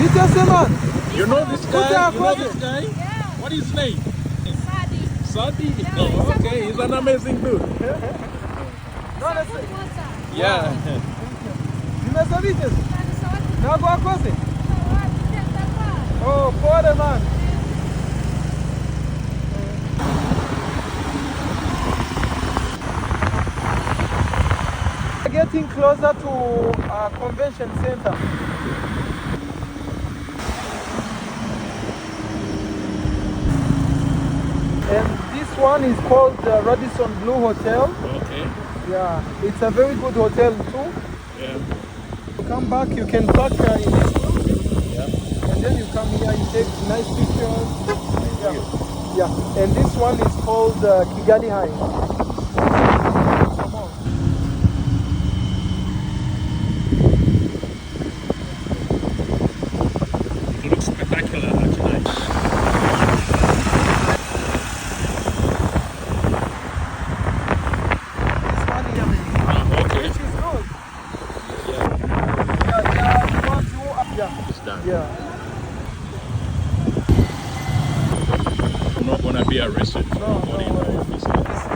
man. You know this guy? You know this guy? Yeah. What is his name? Sadi. Sadi? Yeah, Oh, okay, he's an amazing dude. Yeah. Zimesabiti? Na kwa kosi? Oh, pole man. Getting closer to a convention center. And this one is called the Radisson Blue Hotel. Okay. Yeah, it's a very good hotel too. Yeah. Come back, you can park in this room. Yeah. And then you come here, you take nice pictures. Yeah. Yeah. And this one is called Kigali High. Come on. It looks spectacular actually. This one here, Okay. which is good. Yeah. Yeah, you want to, yeah. It's done. Yeah. I'm not gonna be arrested for No, money in no. my office.